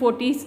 40